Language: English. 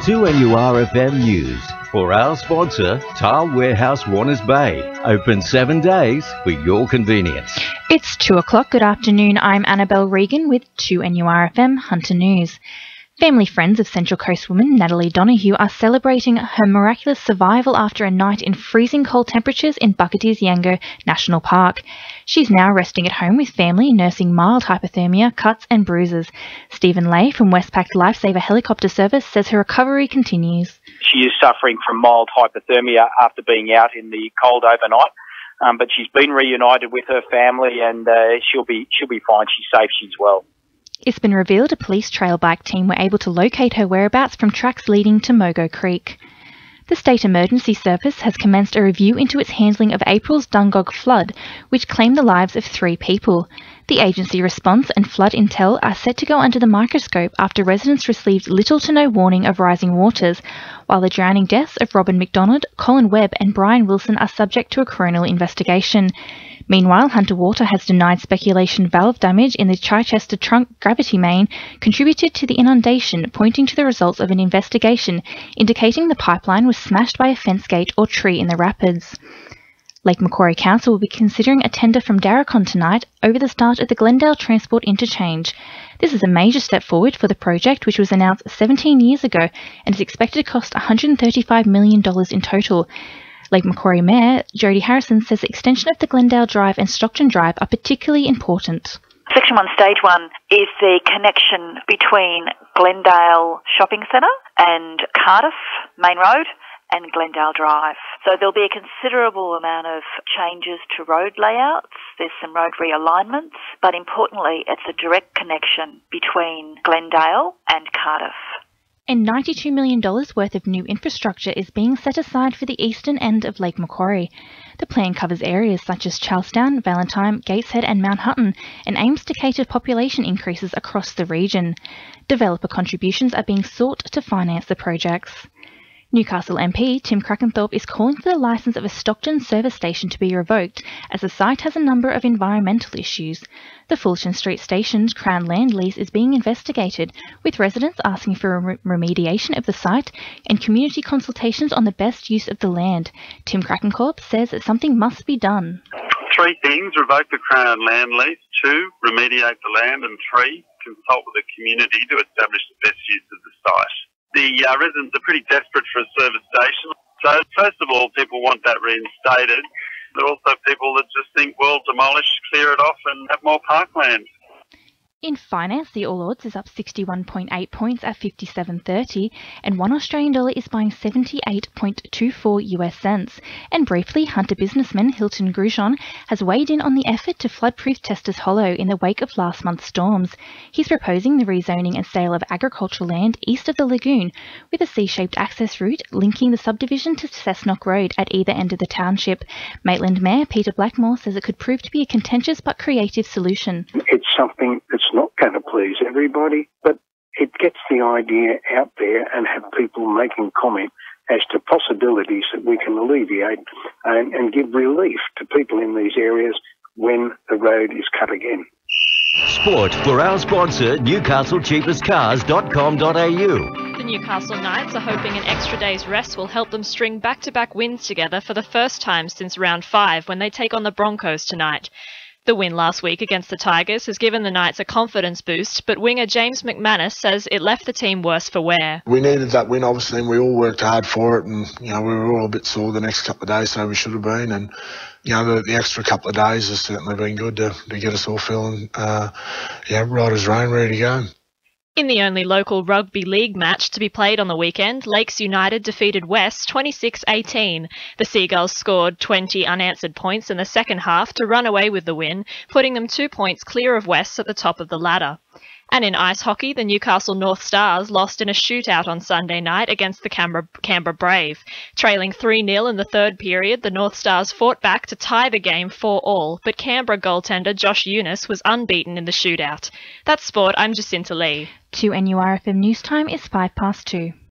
2NURFM News. For our sponsor, Tile Warehouse Warners Bay. Open 7 days for your convenience. It's 2 o'clock. Good afternoon. I'm Annabelle Regan with 2NURFM Hunter News. Family friends of Central Coast woman Natalie Donahue are celebrating her miraculous survival after a night in freezing cold temperatures in Bucketeers Yango National Park. She's now resting at home with family, nursing mild hypothermia, cuts and bruises. Stephen Lay from Westpac Lifesaver Helicopter Service says her recovery continues. She is suffering from mild hypothermia after being out in the cold overnight, but she's been reunited with her family and she'll be fine. She's safe. She's well. It's been revealed a police trail bike team were able to locate her whereabouts from tracks leading to Mogo Creek. The State Emergency Service has commenced a review into its handling of April's Dungog flood, which claimed the lives of 3 people. The agency response and flood intel are set to go under the microscope after residents received little to no warning of rising waters, while the drowning deaths of Robin McDonald, Colin Webb and Brian Wilson are subject to a coronial investigation. Meanwhile, Hunter Water has denied speculation valve damage in the Chichester trunk gravity main contributed to the inundation, pointing to the results of an investigation indicating the pipeline was smashed by a fence gate or tree in the rapids. Lake Macquarie Council will be considering a tender from Darracon tonight over the start of the Glendale Transport Interchange. This is a major step forward for the project, which was announced 17 years ago and is expected to cost $135 million in total. Lake Macquarie Mayor Jodie Harrison says the extension of the Glendale Drive and Stockton Drive are particularly important. Section 1, Stage 1 is the connection between Glendale Shopping Centre and Cardiff Main Road and Glendale Drive. So there'll be a considerable amount of changes to road layouts. There's some road realignments, but importantly, it's a direct connection between Glendale and Cardiff. And $92 million worth of new infrastructure is being set aside for the eastern end of Lake Macquarie. The plan covers areas such as Charlestown, Valentine, Gateshead and Mount Hutton and aims to cater population increases across the region. Developer contributions are being sought to finance the projects. Newcastle MP Tim Crackenthorpe is calling for the licence of a Stockton service station to be revoked as the site has a number of environmental issues. The Fulton Street Station's Crown land lease is being investigated, with residents asking for remediation of the site and community consultations on the best use of the land. Tim Crackenthorpe says that something must be done. 3 things: revoke the Crown land lease, 2, remediate the land, and 3, consult with the community to establish the best use of the site. The residents are pretty desperate for a service station. So, first of all, people want that reinstated, but also people that just think, well, demolish, clear it off and have more parkland. In finance, the All Ords is up 61.8 points at 57.30, and $1 is buying 78.24 US cents. And briefly, Hunter businessman Hilton Grushon has weighed in on the effort to flood-proof Testus Hollow in the wake of last month's storms. He's proposing the rezoning and sale of agricultural land east of the lagoon, with a C-shaped access route linking the subdivision to Cessnock Road at either end of the township. Maitland Mayor Peter Blackmore says it could prove to be a contentious but creative solution. It's something that's not going to please everybody, but it gets the idea out there and have people making comment as to possibilities that we can alleviate and give relief to people in these areas when the road is cut again. Sport for our sponsor, NewcastleCheapestCars.com.au. The Newcastle Knights are hoping an extra day's rest will help them string back-to-back wins together for the first time since round 5 when they take on the Broncos tonight. The win last week against the Tigers has given the Knights a confidence boost, but winger James McManus says it left the team worse for wear. We needed that win, obviously, and we all worked hard for it, and we were all a bit sore the next couple of days, so we should have been, and the extra couple of days has certainly been good to get us all feeling right as rain, ready to go. In the only local rugby league match to be played on the weekend, Lakes United defeated West 26-18. The Seagulls scored 20 unanswered points in the second half to run away with the win, putting them 2 points clear of West at the top of the ladder. And in ice hockey, the Newcastle North Stars lost in a shootout on Sunday night against the Canberra Brave. Trailing 3-0 in the third period, the North Stars fought back to tie the game 4-4, but Canberra goaltender Josh Eunice was unbeaten in the shootout. That's sport. I'm Jacinta Lee. 2NURFM News Time is 2:05.